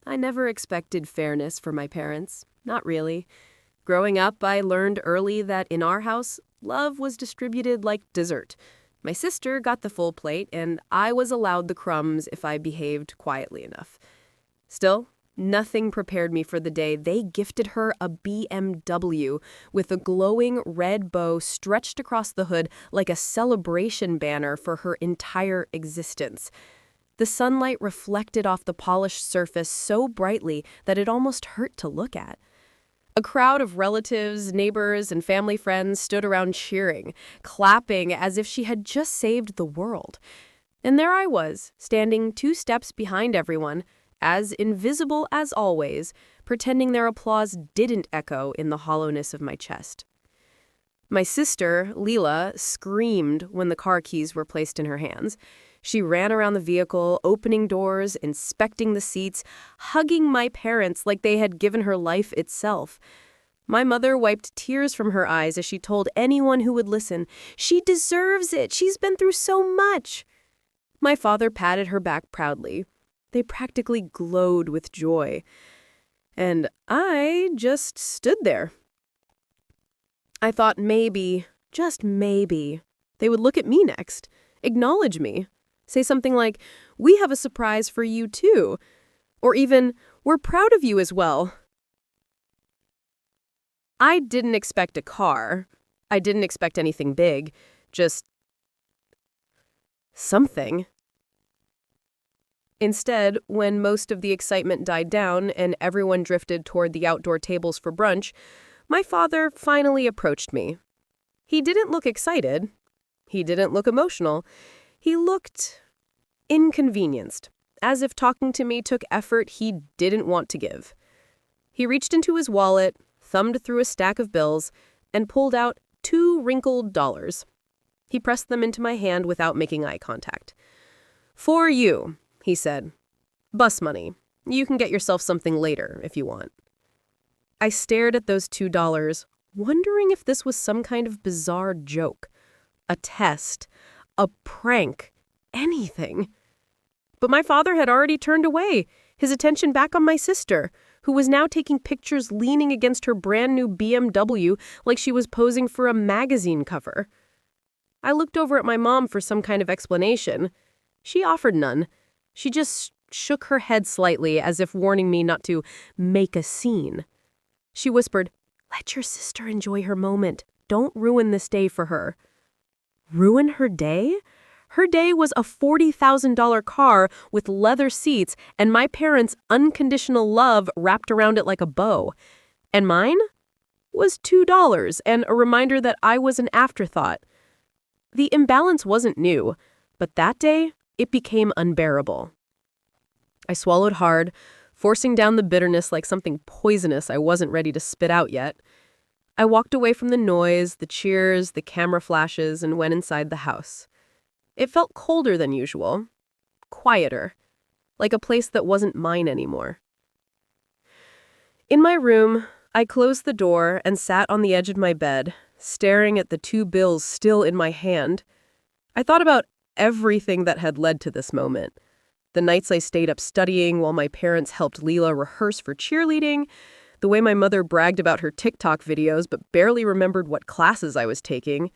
I never expected fairness from my parents. Not really. Growing up, I learned early that in our house, love was distributed like dessert. My sister got the full plate, and I was allowed the crumbs if I behaved quietly enough. Still, nothing prepared me for the day they gifted her a BMW with a glowing red bow stretched across the hood like a celebration banner for her entire existence. The sunlight reflected off the polished surface so brightly that it almost hurt to look at. A crowd of relatives, neighbors, and family friends stood around cheering, clapping as if she had just saved the world. And there I was, standing 2 steps behind everyone, as invisible as always, pretending their applause didn't echo in the hollowness of my chest. My sister, Leela, screamed when the car keys were placed in her hands. She ran around the vehicle, opening doors, inspecting the seats, hugging my parents like they had given her life itself. My mother wiped tears from her eyes as she told anyone who would listen, "She deserves it. She's been through so much." My father patted her back proudly. They practically glowed with joy. And I just stood there. I thought maybe, just maybe, they would look at me next, acknowledge me, say something like, "We have a surprise for you too," or even, "We're proud of you as well." I didn't expect a car. I didn't expect anything big, just something. Instead, when most of the excitement died down and everyone drifted toward the outdoor tables for brunch, my father finally approached me. He didn't look excited. He didn't look emotional. He looked inconvenienced, as if talking to me took effort he didn't want to give. He reached into his wallet, thumbed through a stack of bills, and pulled out 2 wrinkled dollars. He pressed them into my hand without making eye contact. "For you," he said. "Bus money. You can get yourself something later if you want." I stared at those $2, wondering if this was some kind of bizarre joke, a test, a prank, anything. But my father had already turned away, his attention back on my sister, who was now taking pictures leaning against her brand new BMW like she was posing for a magazine cover. I looked over at my mom for some kind of explanation. She offered none. She just shook her head slightly as if warning me not to make a scene. She whispered, "Let your sister enjoy her moment. Don't ruin this day for her." Ruin her day? Her day was a $40,000 car with leather seats and my parents' unconditional love wrapped around it like a bow. And mine was $2 and a reminder that I was an afterthought. The imbalance wasn't new, but that day, it became unbearable. I swallowed hard, forcing down the bitterness like something poisonous I wasn't ready to spit out yet. I walked away from the noise, the cheers, the camera flashes, and went inside the house. It felt colder than usual, quieter, like a place that wasn't mine anymore. In my room, I closed the door and sat on the edge of my bed, staring at the 2 bills still in my hand. I thought about everything that had led to this moment. The nights I stayed up studying while my parents helped Leela rehearse for cheerleading, the way my mother bragged about her TikTok videos but barely remembered what classes I was taking,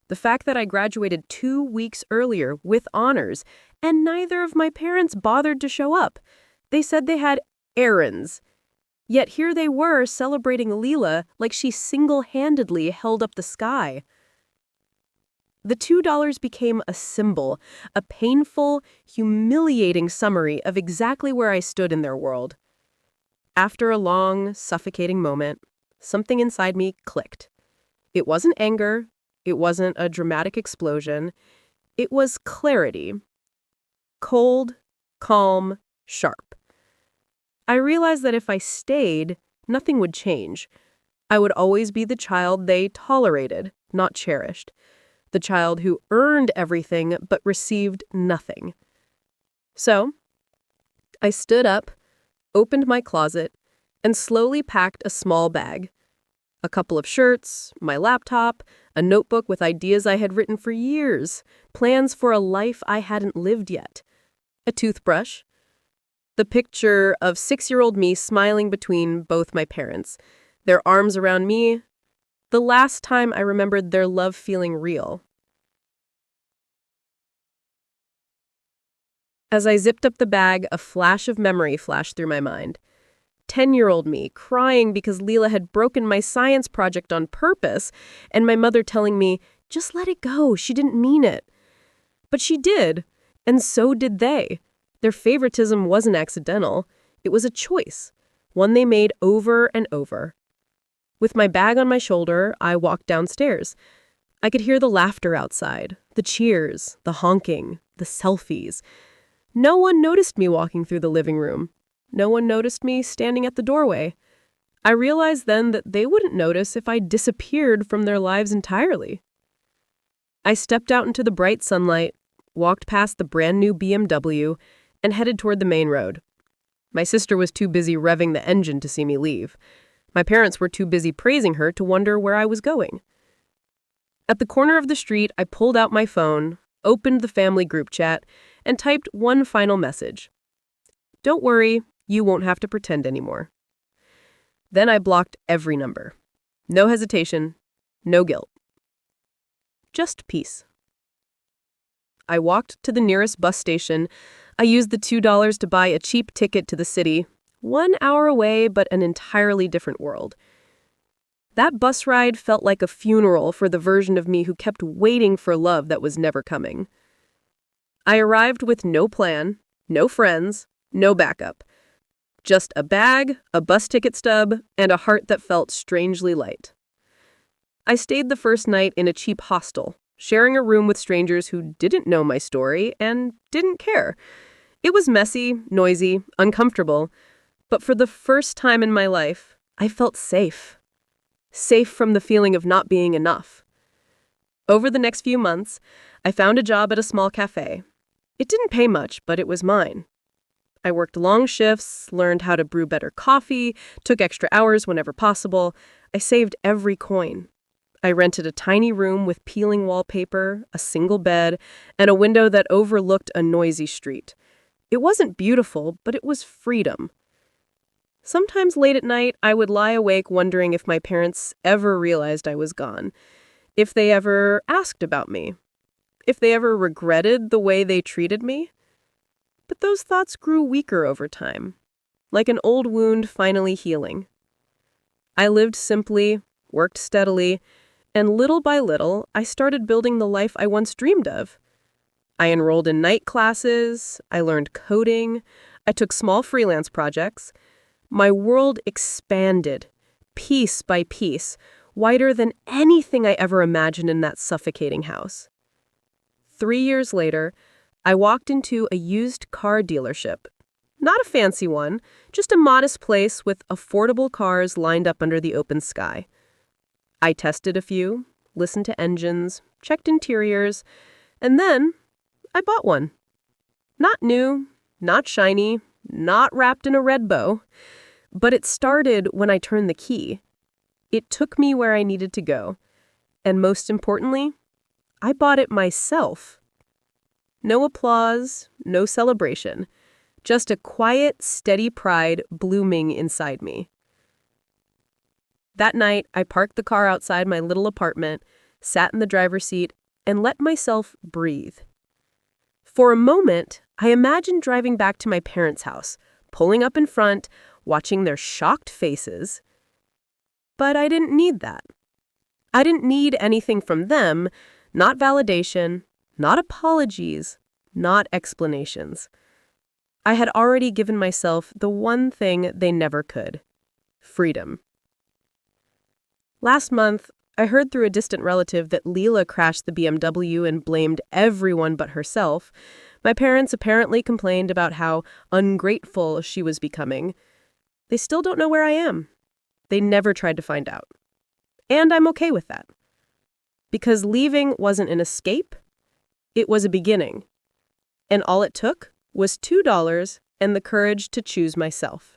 the fact that I graduated 2 weeks earlier with honors, and neither of my parents bothered to show up. They said they had errands. Yet here they were celebrating Leela like she single-handedly held up the sky. The $2 became a symbol, a painful, humiliating summary of exactly where I stood in their world. After a long, suffocating moment, something inside me clicked. It wasn't anger. It wasn't a dramatic explosion. It was clarity. Cold, calm, sharp. I realized that if I stayed, nothing would change. I would always be the child they tolerated, not cherished. The child who earned everything but received nothing. So, I stood up, opened my closet, and slowly packed a small bag. A couple of shirts, my laptop, a notebook with ideas I had written for years, plans for a life I hadn't lived yet, a toothbrush. The picture of 6-year-old me smiling between both my parents, their arms around me, the last time I remembered their love feeling real. As I zipped up the bag, a flash of memory flashed through my mind. 10-year-old me crying because Leela had broken my science project on purpose, and my mother telling me, just let it go, she didn't mean it. But she did, and so did they. Their favoritism wasn't accidental. It was a choice, one they made over and over. With my bag on my shoulder, I walked downstairs. I could hear the laughter outside, the cheers, the honking, the selfies. No one noticed me walking through the living room. No one noticed me standing at the doorway. I realized then that they wouldn't notice if I disappeared from their lives entirely. I stepped out into the bright sunlight, walked past the brand new BMW, and headed toward the main road. My sister was too busy revving the engine to see me leave. My parents were too busy praising her to wonder where I was going. At the corner of the street, I pulled out my phone, opened the family group chat, and typed one final message. Don't worry, you won't have to pretend anymore. Then I blocked every number. No hesitation, no guilt. Just peace. I walked to the nearest bus station. I used the $2 to buy a cheap ticket to the city, 1 hour away, but an entirely different world. That bus ride felt like a funeral for the version of me who kept waiting for love that was never coming. I arrived with no plan, no friends, no backup. Just a bag, a bus ticket stub, and a heart that felt strangely light. I stayed the first night in a cheap hostel, sharing a room with strangers who didn't know my story and didn't care. It was messy, noisy, uncomfortable, but for the first time in my life, I felt safe. Safe from the feeling of not being enough. Over the next few months, I found a job at a small cafe. It didn't pay much, but it was mine. I worked long shifts, learned how to brew better coffee, took extra hours whenever possible. I saved every coin. I rented a tiny room with peeling wallpaper, a single bed, and a window that overlooked a noisy street. It wasn't beautiful, but it was freedom. Sometimes late at night, I would lie awake wondering if my parents ever realized I was gone, if they ever asked about me, if they ever regretted the way they treated me. But those thoughts grew weaker over time, like an old wound finally healing. I lived simply, worked steadily, and little by little, I started building the life I once dreamed of. I enrolled in night classes, I learned coding, I took small freelance projects. My world expanded, piece by piece, wider than anything I ever imagined in that suffocating house. 3 years later, I walked into a used car dealership. Not a fancy one, just a modest place with affordable cars lined up under the open sky. I tested a few, listened to engines, checked interiors, and then I bought one. Not new, not shiny, not wrapped in a red bow, but it started when I turned the key. It took me where I needed to go, and most importantly, I bought it myself. No applause, no celebration, just a quiet, steady pride blooming inside me. That night, I parked the car outside my little apartment, sat in the driver's seat, and let myself breathe. For a moment, I imagined driving back to my parents' house, pulling up in front, watching their shocked faces. But I didn't need that. I didn't need anything from them, not validation, not apologies, not explanations. I had already given myself the one thing they never could: freedom. Last month, I heard through a distant relative that Leela crashed the BMW and blamed everyone but herself. My parents apparently complained about how ungrateful she was becoming. They still don't know where I am. They never tried to find out. And I'm okay with that. Because leaving wasn't an escape, it was a beginning. And all it took was $2 and the courage to choose myself.